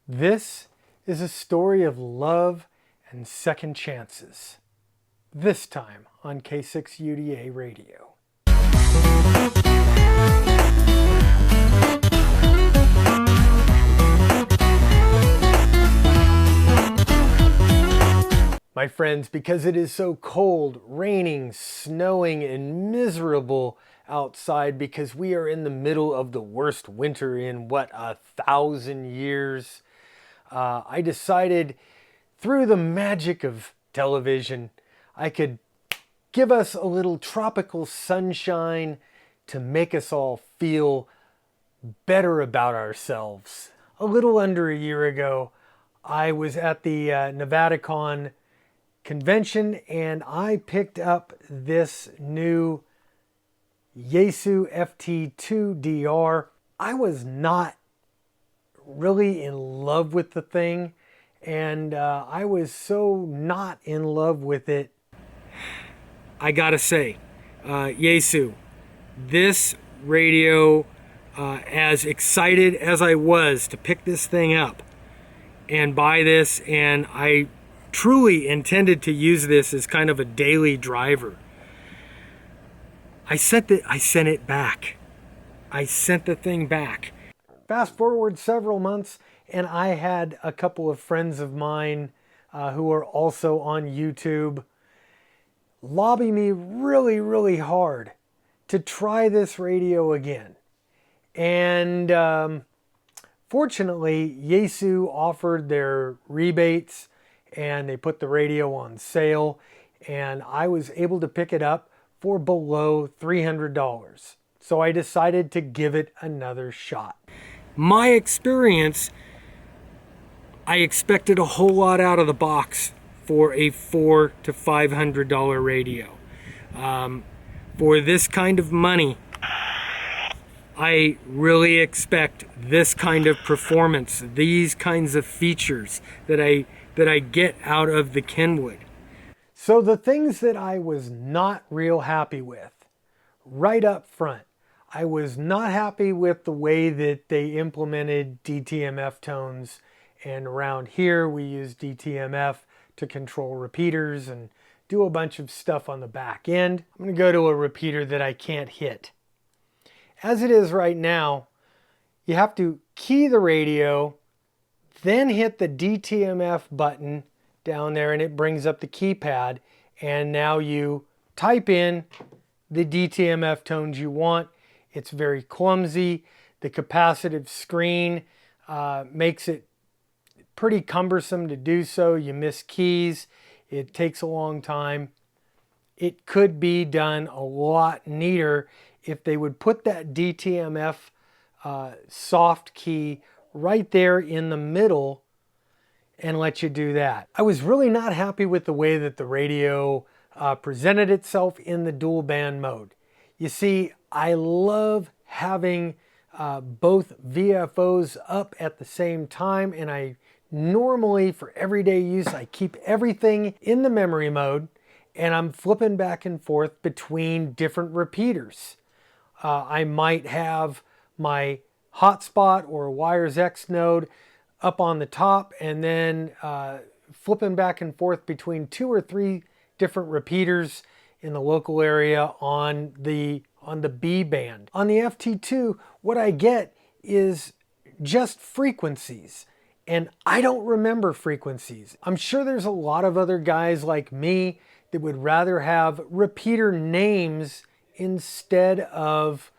This is a story of love and second chances. This time on K6UDA Radio. My friends, because it is so cold, raining, snowing, and miserable outside, because we are in the middle of the worst winter in, 1,000 years, I decided through the magic of television, I could give us a little tropical sunshine to make us all feel better about ourselves. A little under a year ago, I was at the NevadaCon convention and I picked up this new Yaesu FT2DR. I was not really in love with the thing, and I was so not in love with it. I gotta say, Yaesu, this radio, as excited as I was to pick this thing up and buy this, and I truly intended to use this as kind of a daily driver, I sent it back. I sent the thing back. Fast forward several months, and I had a couple of friends of mine who are also on YouTube lobby me really, really hard to try this radio again. And fortunately, Yaesu offered their rebates and they put the radio on sale, and I was able to pick it up for below $300. So I decided to give it another shot. My experience, I expected a whole lot out of the box for a $400 to $500 radio. For this kind of money, I really expect this kind of performance, these kinds of features that I get out of the Kenwood. So the things that I was not real happy with, right up front, I was not happy with the way that they implemented Dtmf Tones, and around here we use Dtmf to control repeaters and do a bunch of stuff on the back end. I'm going to go to a repeater that I can't hit. As it is right now, you have to key the radio, then hit the Dtmf button down there and it brings up the keypad, and now you type in the Dtmf tones you want. It's very clumsy. The capacitive screen makes it pretty cumbersome to do so. You miss keys. It takes a long time. It could be done a lot neater if they would put that Dtmf soft key right there in the middle and let you do that. I was really not happy with the way that the radio presented itself in the dual band mode. You see, I love having both VFOs up at the same time, and I normally, for everyday use, I keep everything in the memory mode and I'm flipping back and forth between different repeaters. I might have my hotspot or wires X node up on the top, and then flipping back and forth between 2 or 3 different repeaters in the local area on the B band. On the FT2, what I get is just frequencies, and I don't remember frequencies. I'm sure there's a lot of other guys like me that would rather have repeater names instead of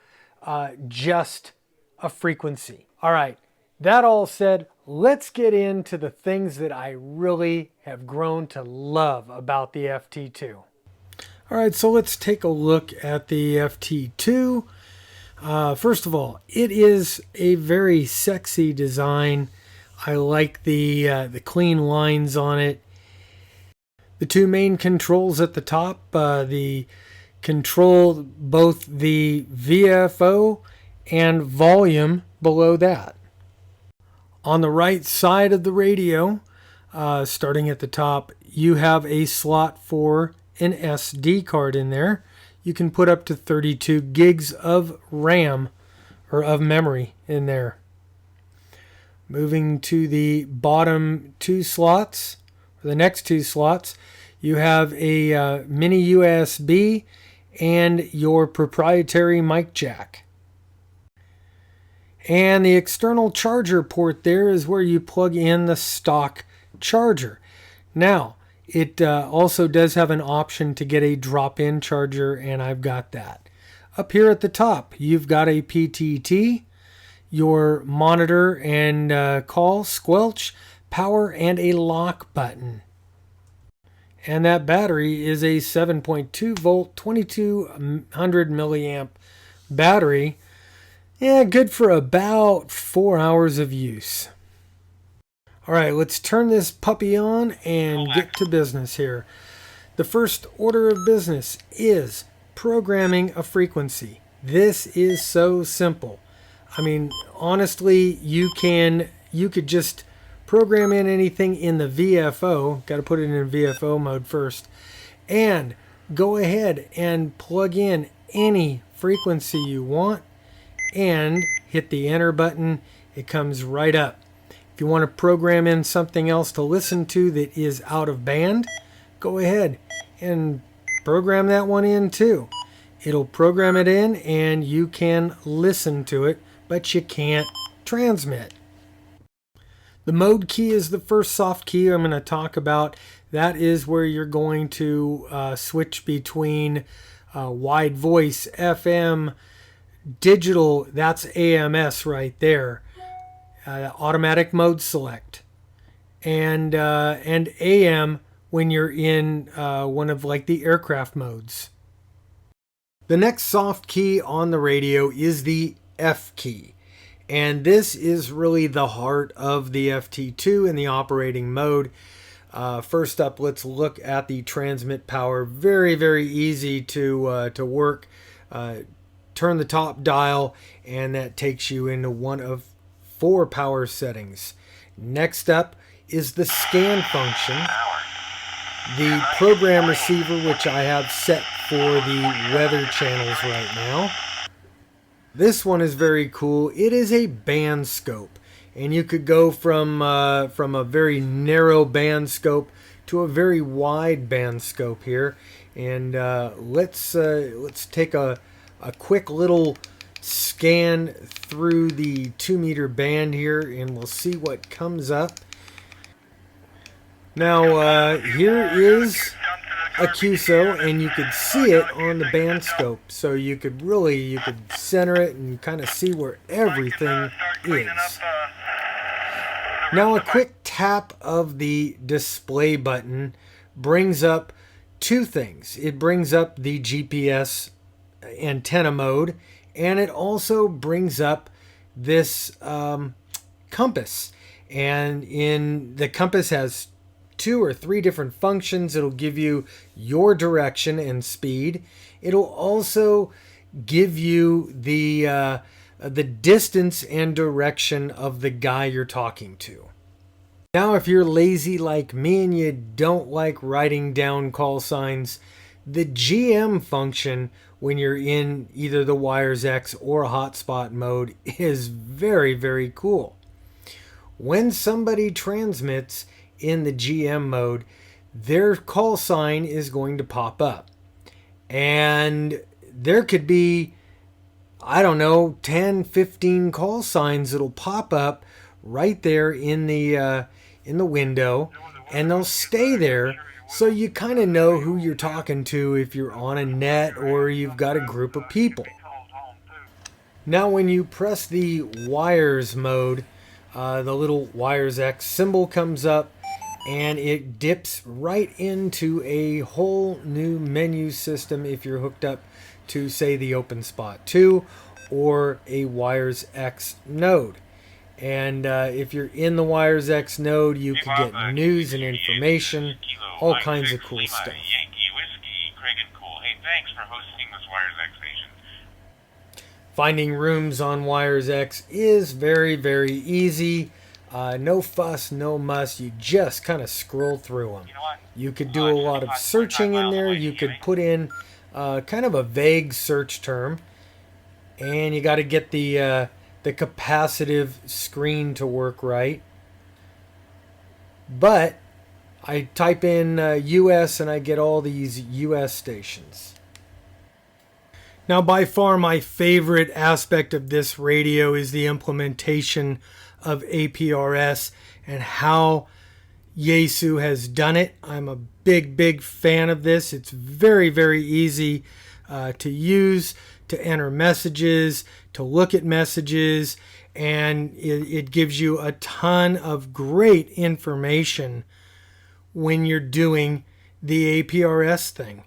just a frequency. All right, that all said, let's get into the things that I really have grown to love about the FT2. All right, so let's take a look at the FT2. First of all, it is a very sexy design. I like the clean lines on it. The 2 main controls at the top, the control both the VFO and volume below that. On the right side of the radio, starting at the top, you have a slot for an SD card in there. You can put up to 32 gigs of RAM or of memory in there. Moving to the bottom two slots, or the next two slots, you have a mini USB and your proprietary mic jack. And the external charger port there is where you plug in the stock charger. Now, it also does have an option to get a drop-in charger, and I've got that. Up here at the top, you've got a PTT, your monitor and call, squelch, power, and a lock button. And that battery is a 7.2 volt, 2200 milliamp battery. Yeah, good for about 4 hours of use. All right, let's turn this puppy on and get to business here. The first order of business is programming a frequency. This is so simple. I mean, honestly, you could just program in anything in the VFO. Got to put it in VFO mode first. And go ahead and plug in any frequency you want and hit the enter button. It comes right up. If you want to program in something else to listen to that is out of band, go ahead and program that one in too. It'll program it in and you can listen to it, but you can't transmit. The mode key is the first soft key I'm going to talk about. That is where you're going to switch between wide voice, FM, digital, that's AMS right there. Automatic mode select, and AM when you're in one of like the aircraft modes. The next soft key on the radio is the F key, and this is really the heart of the FT2 in the operating mode. First up, let's look at the transmit power. Very, very easy to work. Turn the top dial, and that takes you into one of 4 power settings. Next up is the scan function. The program receiver, which I have set for the weather channels right now. This one is very cool. It is a band scope, and you could go from a very narrow band scope to a very wide band scope here. And let's take a quick little scan through the 2-meter band here, and we'll see what comes up. Now here is a QSO, and you could see it on the band scope, so you could center it and kind of see where everything is. Now a quick tap of the display button brings up 2 things. It brings up the GPS antenna mode, and it also brings up this compass. And the compass has 2 or 3 different functions. It'll give you your direction and speed. It'll also give you the distance and direction of the guy you're talking to. Now, if you're lazy like me and you don't like writing down call signs, the GM function when you're in either the Wires X or hotspot mode is very, very cool. When somebody transmits in the GM mode, their call sign is going to pop up. And there could be, I don't know, 10, 15 call signs that'll pop up right there in the window, and they'll stay there. So you kind of know who you're talking to if you're on a net or you've got a group of people. Now when you press the wires mode, the little Wires X symbol comes up, and it dips right into a whole new menu system if you're hooked up to, say, the OpenSpot 2 or a Wires X node. And if you're in the Wires X node, you can get news and information, all kinds of cool stuff. Finding rooms on Wires X is very, very easy. No fuss, no muss. You just kind of scroll through them. You could do a lot of searching in there. You could put in kind of a vague search term, and you got to get the the capacitive screen to work right. But I type in US and I get all these US stations. Now, by far my favorite aspect of this radio is the implementation of APRS and how Yaesu has done it. I'm a big fan of this. It's very easy to use, to enter messages, to look at messages, and it gives you a ton of great information when you're doing the APRS thing.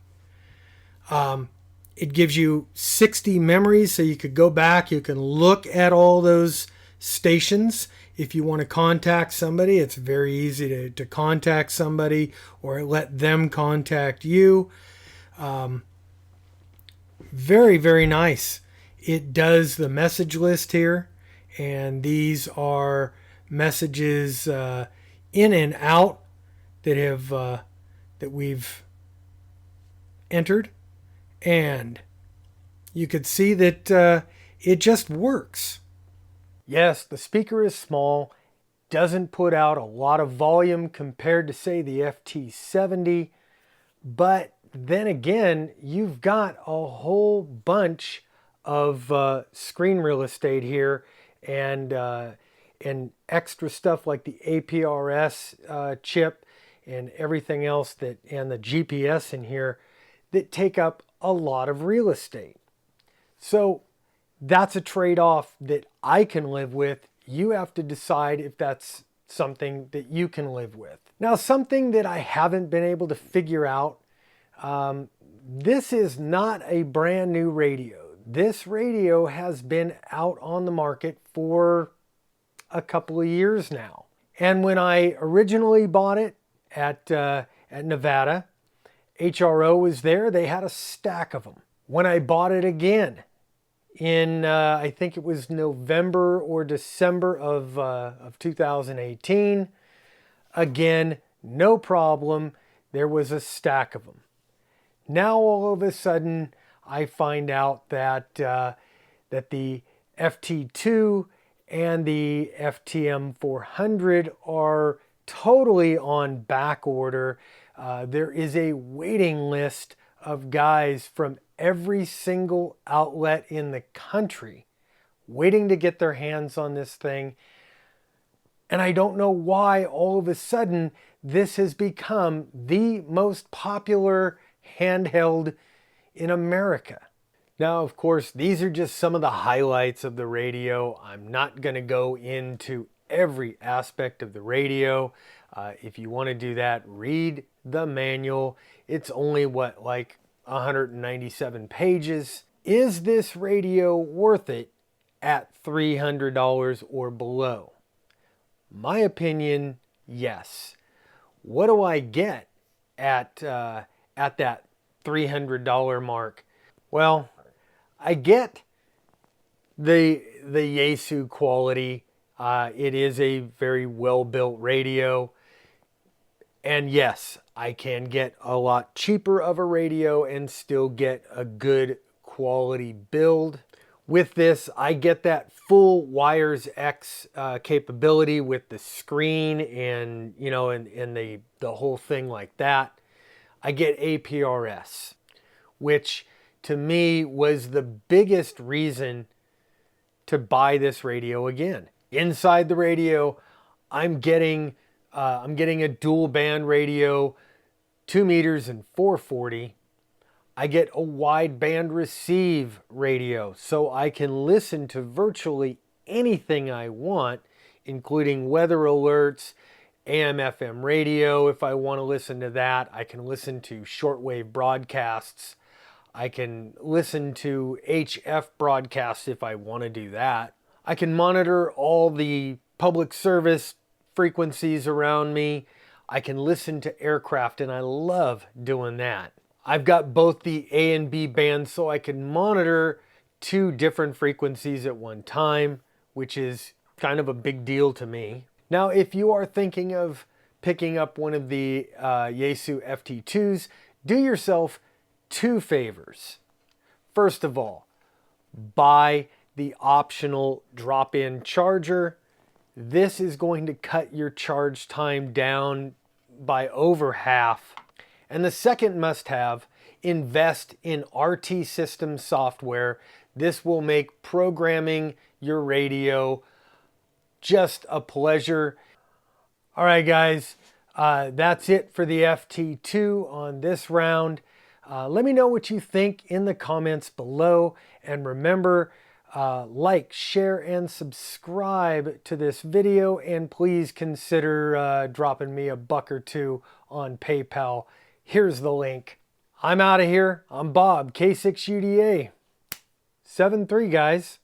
It gives you 60 memories, so you could go back, you can look at all those stations. If you want to contact somebody, it's very easy to contact somebody or let them contact you. Very nice. It does the message list here, and these are messages in and out that we've entered. And you could see that it just works. Yes, the speaker is small, doesn't put out a lot of volume compared to, say, the FT70, but then again, you've got a whole bunch of screen real estate here and extra stuff like the APRS chip and everything else and the GPS in here that take up a lot of real estate. So that's a trade-off that I can live with. You have to decide if that's something that you can live with. Now, something that I haven't been able to figure out, this is not a brand new radio. This radio has been out on the market for a couple of years now. And when I originally bought it at Nevada, HRO was there. They had a stack of them. When I bought it again in, I think it was November or December of 2018, again, no problem. There was a stack of them. Now all of a sudden, I find out that the FT2 and the FTM400 are totally on back order. There is a waiting list of guys from every single outlet in the country waiting to get their hands on this thing. And I don't know why all of a sudden this has become the most popular handheld in America. Now, of course, these are just some of the highlights of the radio. I'm not going to go into every aspect of the radio. If you want to do that, read the manual. It's only like 197 pages. Is this radio worth it at $300 or below? My opinion, yes. What do I get at that $300 mark? Well, I get the Yaesu quality. It is a very well-built radio. And yes, I can get a lot cheaper of a radio and still get a good quality build. With this, I get that full Wires X capability with the screen and, and the whole thing like that. I get APRS, which to me was the biggest reason to buy this radio again. Inside the radio, I'm getting a dual band radio, 2 meters and 440. I get a wide band receive radio, so I can listen to virtually anything I want, including weather alerts, AM/FM radio if I want to listen to that. I can listen to shortwave broadcasts. I can listen to HF broadcasts if I want to do that. I can monitor all the public service frequencies around me. I can listen to aircraft, and I love doing that. I've got both the A and B bands, so I can monitor 2 different frequencies at one time, which is kind of a big deal to me. Now, if you are thinking of picking up one of the Yaesu FT2s, do yourself 2 favors. First of all, buy the optional drop-in charger. This is going to cut your charge time down by over half. And the second must-have, invest in RT system software. This will make programming your radio just a pleasure. All right, guys, that's it for the FT2 on this round. Let me know what you think in the comments below. And remember, like, share, and subscribe to this video. And please consider dropping me $1 or $2 on PayPal. Here's the link. I'm out of here. I'm Bob, K6UDA. 7-3, guys.